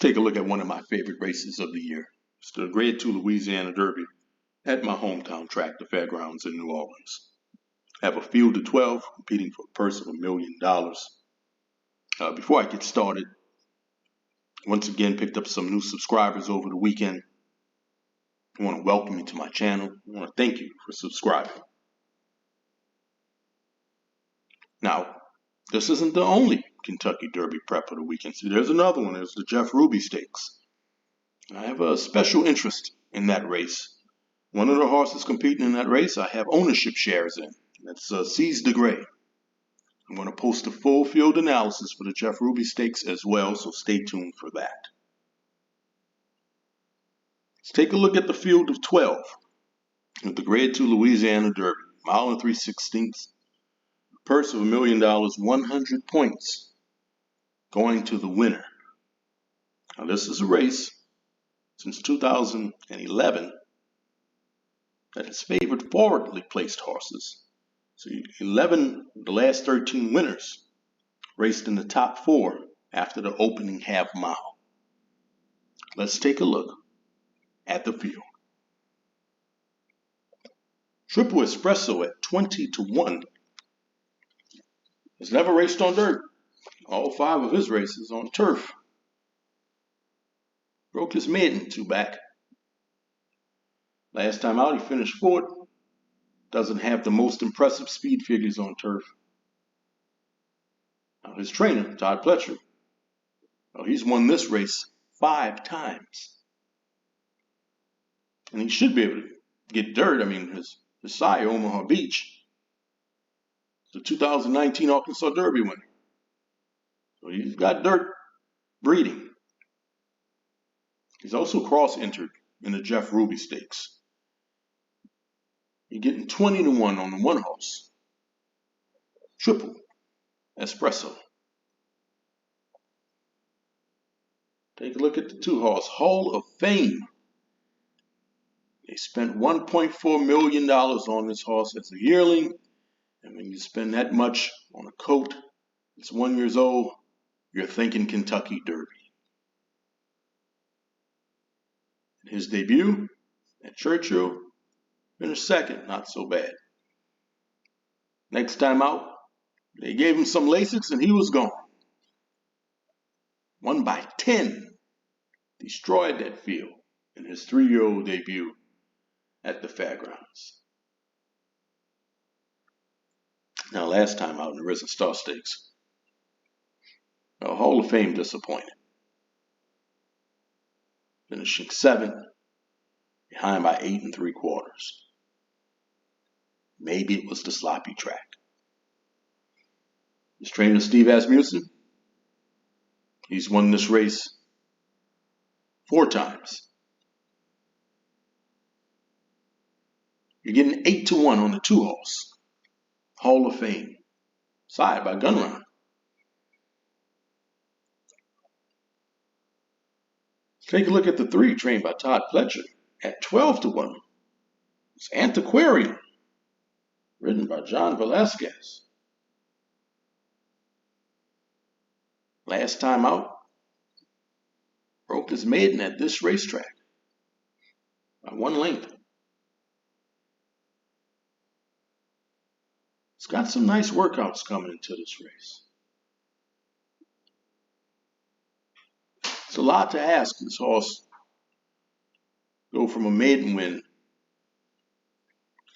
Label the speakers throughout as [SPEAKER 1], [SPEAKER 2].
[SPEAKER 1] Take a look at one of my favorite races of the year. It's the Grade 2 Louisiana Derby at my hometown track, the Fairgrounds in New Orleans. I have a field of 12 competing for a purse of $1 million. Before I get started, once again picked up some new subscribers over the weekend. I want to welcome you to my channel. I want to thank you for subscribing. Now, this isn't the only Kentucky Derby prep of the weekend. See, there's another one. There's the Jeff Ruby Stakes. I have a special interest in that race. One of the horses competing in that race I have ownership shares in. That's Seize the Gray. I'm going to post a full field analysis for the Jeff Ruby Stakes as well, so stay tuned for that. Let's take a look at the field of 12 with the Grade 2 Louisiana Derby, mile and 3/16. Purse of $1 million, 100 points going to the winner. Now this is a race since 2011 that has favored forwardly placed horses. So 11 of the last 13 winners raced in the top 4 after the opening half mile. Let's take a look at the field. Triple Espresso at 20-1. Has never raced on dirt. All 5 of his races on turf. Broke his maiden 2 back. Last time out he finished 4th. Doesn't have the most impressive speed figures on turf. Now his trainer, Todd Pletcher, he's won this race 5 times. And he should be able to get dirt. I mean, his sire, Omaha Beach, the 2019 Arkansas Derby winner. So he's got dirt breeding. He's also cross-entered in the Jeff Ruby Stakes. You're getting 20-1 on the one horse. Triple Espresso. Take a look at the 2 horse Hall of Fame. They spent $1.4 million on this horse as a yearling. And when you spend that much on a coat that's 1 year old, you're thinking Kentucky Derby. In his debut at Churchill, finished 2nd, not so bad. Next time out, they gave him some Lasix and he was gone. Won by 10. Destroyed that field in his 3-year-old debut at the Fairgrounds. Now, last time out in the Risen Star Stakes, Hall of Fame disappointed. Finishing 7th, behind by 8 3/4. Maybe it was the sloppy track. His trainer, Steve Asmussen, he's won this race 4 times. You're getting 8-1 on the 2 horse. Hall of Fame, side by Gunrun. Take a look at the 3 trained by Todd Pletcher at 12-1. It's Antiquarian, ridden by John Velasquez. Last time out, broke his maiden at this racetrack by 1 length. It's got some nice workouts coming into this race. It's a lot to ask this horse go from a maiden win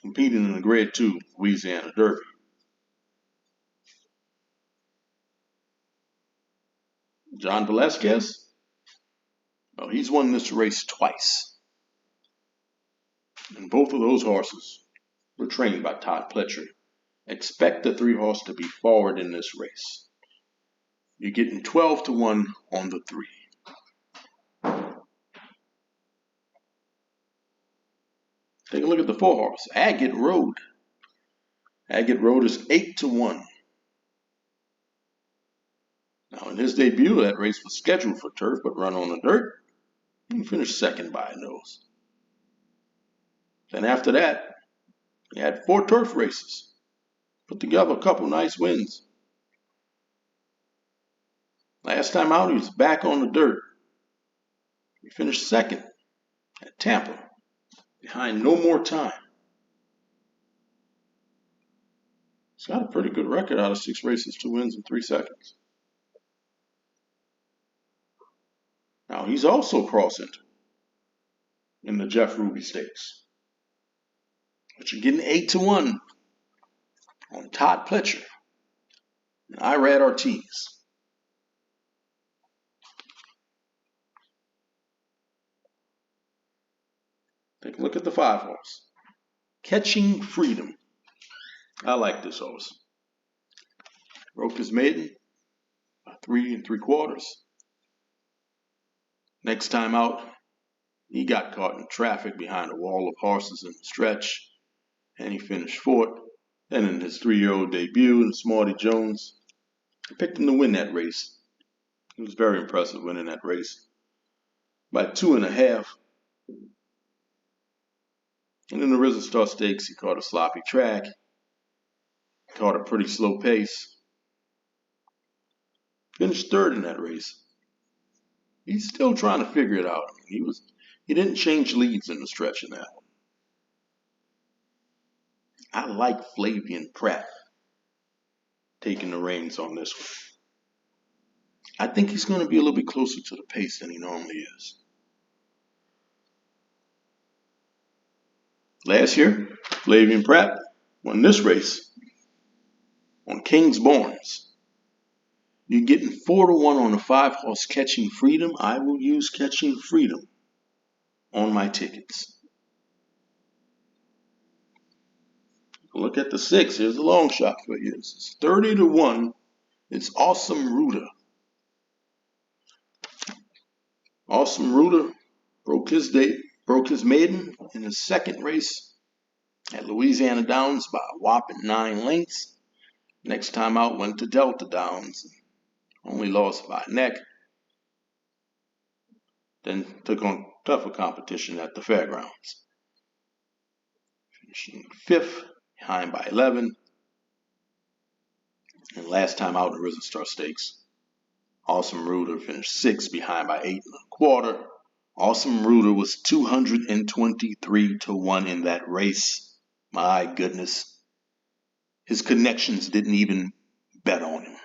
[SPEAKER 1] competing in the Grade 2 Louisiana Derby. John Velasquez, he's won this race twice. And both of those horses were trained by Todd Pletcher. Expect the 3 horse to be forward in this race. You're getting 12-1 on the 3. Take a look at the 4 horse, Agate Road. Agate Road is 8-1. Now in his debut, that race was scheduled for turf but run on the dirt. He finished 2nd by a nose. Then after that, he had 4 turf races. Put together a couple nice wins. Last time out, he was back on the dirt. He finished second at Tampa, behind No More Time. He's got a pretty good record out of 6 races, 2 wins, and 3 seconds. Now, he's also crossing in the Jeff Ruby Stakes. But you're getting 8-1 on Todd Pletcher and Irad Ortiz. Take a look at the 5 horse. Catching Freedom. I like this horse. Broke his maiden by 3 3/4. Next time out, he got caught in traffic behind a wall of horses in the stretch, and he finished 4th. Then in his 3-year-old debut in Smarty Jones, I picked him to win that race. He was very impressive winning that race by 2.5. And in the Risen Star Stakes, he caught a sloppy track, caught a pretty slow pace, finished 3rd in that race. He's still trying to figure it out. He didn't change leads in the stretch in that one. I like Flavian Pratt taking the reins on this one. I think he's going to be a little bit closer to the pace than he normally is. Last year, Flavian Pratt won this race on Kingsborns. You're getting 4-1 on the 5 horse Catching Freedom. I will use Catching Freedom on my tickets. Look at the 6. Here's a long shot for you. It's 30-1. It's Awesome Rooter. Awesome Rooter broke his maiden in his 2nd race at Louisiana Downs by a whopping 9 lengths. Next time out, went to Delta Downs. Only lost by a neck. Then took on tougher competition at the fairgrounds. Finishing 5th, behind by 11. And last time out in the Risen Star Stakes, Awesome Rooter finished 6th, behind by 8.25. Awesome Rooter was 223-1 in that race. My goodness. His connections didn't even bet on him.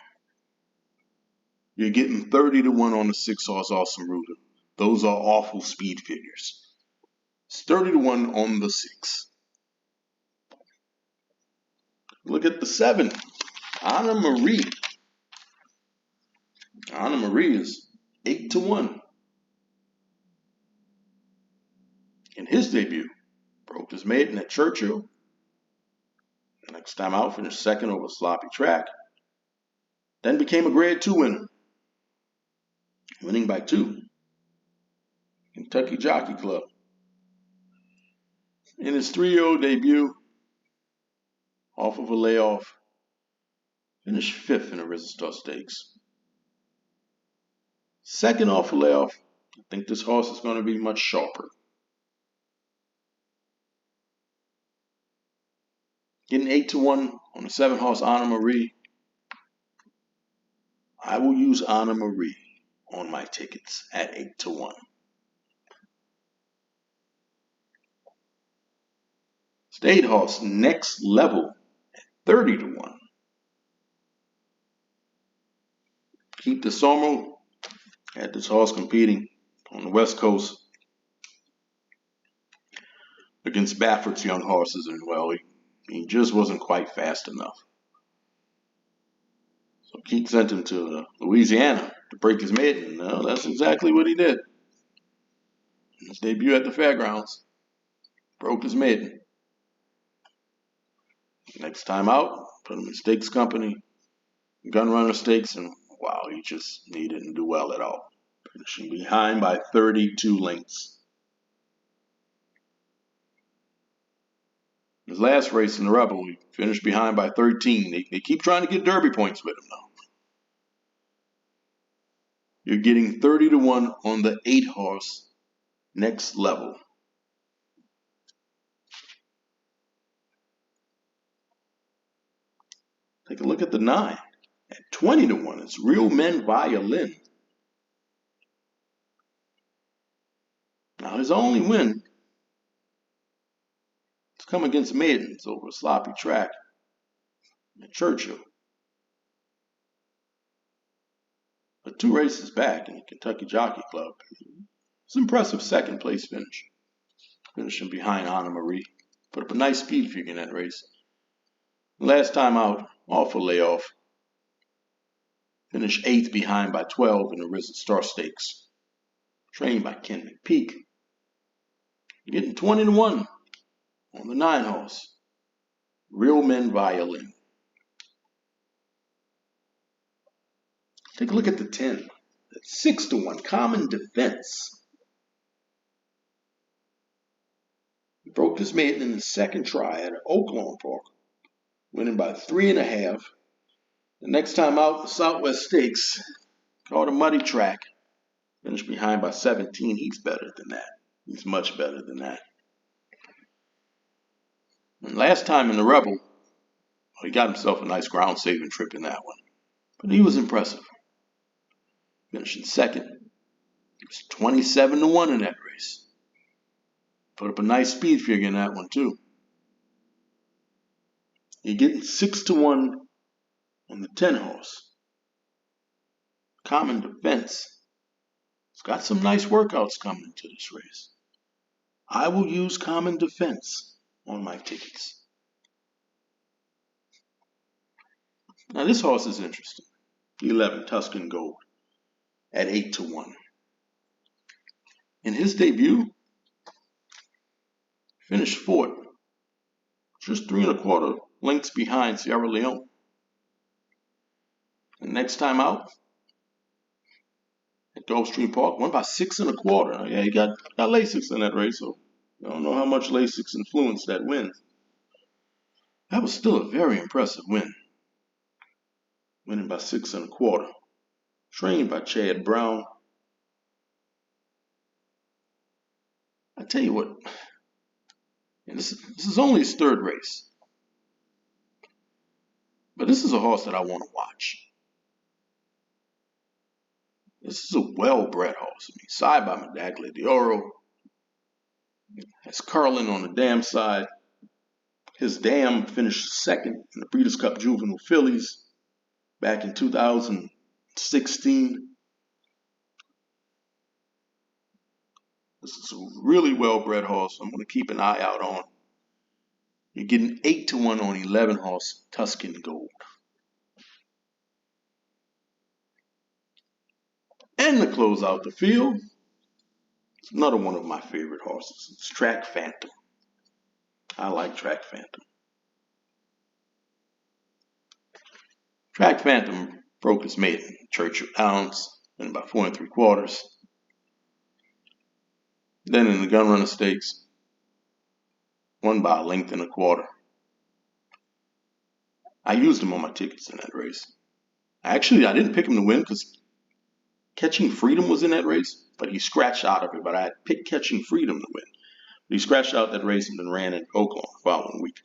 [SPEAKER 1] You're getting 30-1 on the 6 horse Awesome Rooter. Those are awful speed figures. It's 30-1 on the 6. Look at the 7. Anna Marie. Anna Marie is 8-1. In his debut, broke his maiden at Churchill. Next time out, finished 2nd over a sloppy track. Then became a Grade 2 winner, winning by 2. Kentucky Jockey Club. In his 3-year-old debut, off of a layoff, finished 5th in the Risen Star Stakes. 2nd off a layoff. I think this horse is going to be much sharper. Getting 8-1 on the 7 horse Anna Marie. I will use Anna Marie on my tickets at 8-1. State horse Next Level at 30-1. Keith DeSormo had this horse competing on the West Coast against Baffert's young horses, and well, he just wasn't quite fast enough. So Keith sent him to Louisiana to break his maiden. No, that's exactly what he did. In his debut at the fairgrounds, broke his maiden. Next time out, put him in Stakes Company, Gun Runner Stakes, and wow, he didn't do well at all. Finishing behind by 32 lengths. His last race in the Rebel, he finished behind by 13. They keep trying to get Derby points with him now. You're getting 30-1 on the 8 horse Next Level. Take a look at the 9. At 20-1, it's Real Men Violin. Now his only win has come against maidens over a sloppy track at Churchill. But 2 races back in the Kentucky Jockey Club, it's an impressive second place finish. Finishing behind Anna Marie. Put up a nice speed figure in that race. Last time out, off a layoff. Finished 8th behind by 12 in the Risen Star Stakes. Trained by Ken McPeak. Getting 20-1 on the 9 horse. Real Men Violin. Take a look at the 10. That's 6-1. Common Defense. He broke his maiden in the second try at Oaklawn Park, winning by 3.5. The next time out, the Southwest Stakes, called a muddy track, finished behind by 17. He's better than that. He's much better than that. And last time in the Rebel, he got himself a nice ground-saving trip in that one. But he was impressive. Finishing second. He was 27-1 in that race. Put up a nice speed figure in that one, too. You're getting 6-1 on the 10 horse. Common Defense. It's got some nice workouts coming into this race. I will use Common Defense on my tickets. Now this horse is interesting. 11 Tuscan Gold at 8-1. In his debut, finished 4th, just 3.25 lengths behind Sierra Leone. And next time out at Gulfstream Park, won by 6.25. Now, yeah, he got Lasix in that race, so I don't know how much Lasix influenced that win. That was still a very impressive win. Winning by 6.25. Trained by Chad Brown. I tell you what, and this is only his 3rd race. But this is a horse that I want to watch. This is a well-bred horse. I mean, side by Medaglia d'Oro. Has Carlin on the dam side. His dam finished 2nd in the Breeders' Cup Juvenile Fillies back in 2016. This is a really well-bred horse. I'm going to keep an eye out on. You're getting 8-1 on 11 horse Tuscan Gold. And to close out the field, it's another one of my favorite horses. It's Track Phantom. I like Track Phantom. Track Phantom broke his maiden, Churchill Downs, in about 4.75. Then in the Gunrunner Stakes, won by 1.25. I used him on my tickets in that race. Actually, I didn't pick him to win because Catching Freedom was in that race, but he scratched out of it. But I had picked Catching Freedom to win. But he scratched out that race and then ran in Oaklawn the following week.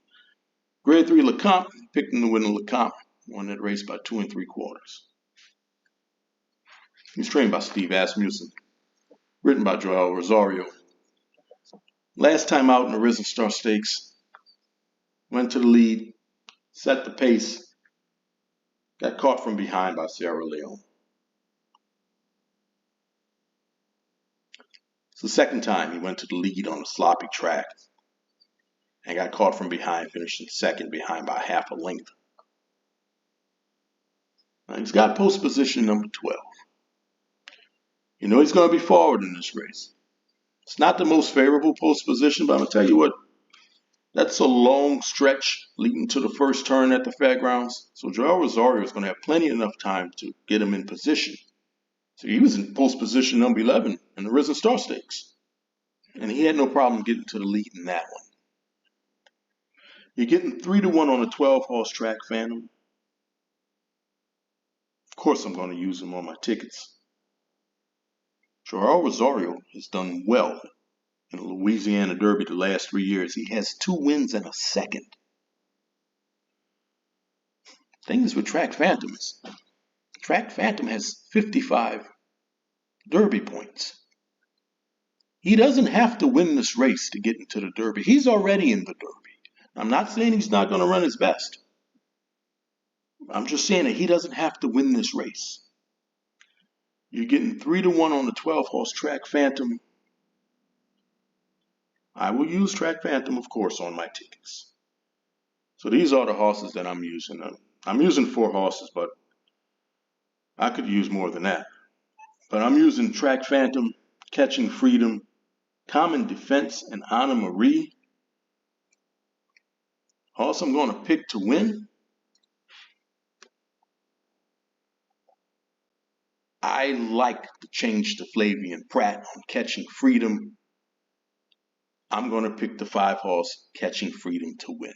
[SPEAKER 1] Grade 3 Lecomte, picked him to win the Lecomte. Won that race by 2.75. He's trained by Steve Asmussen. Written by Joel Rosario. Last time out in the Risen Star Stakes, went to the lead, set the pace, got caught from behind by Sierra Leone. It's the second time he went to the lead on a sloppy track and got caught from behind, finishing 2nd behind by 0.5 length. Now he's got post position number 12. You know he's going to be forward in this race. It's not the most favorable post position, but I'm going to tell you what, that's a long stretch leading to the first turn at the fairgrounds. So Joel Rosario is going to have plenty enough time to get him in position. So he was in post position number 11 in the Risen Star Stakes. And he had no problem getting to the lead in that one. You're getting 3-1 on a 12 horse Track Phantom. Of course I'm going to use him on my tickets. Joel Rosario has done well in the Louisiana Derby the last 3 years. He has 2 wins and a 2nd. Thing is with Track Phantom is Track Phantom has 55 Derby points. He doesn't have to win this race to get into the Derby. He's already in the Derby. I'm not saying he's not going to run his best. I'm just saying that he doesn't have to win this race. You're getting 3-1 on the 12-horse Track Phantom. I will use Track Phantom, of course, on my tickets. So these are the horses that I'm using. I'm using 4 horses, but I could use more than that. But I'm using Track Phantom, Catching Freedom, Common Defense, and Anna Marie. Horse I'm going to pick to win. I like the change to Flavian Pratt on Catching Freedom. I'm going to pick the 5-horse Catching Freedom to win.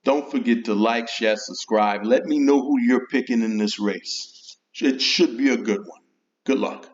[SPEAKER 1] Don't forget to like, share, subscribe. Let me know who you're picking in this race. It should be a good one. Good luck.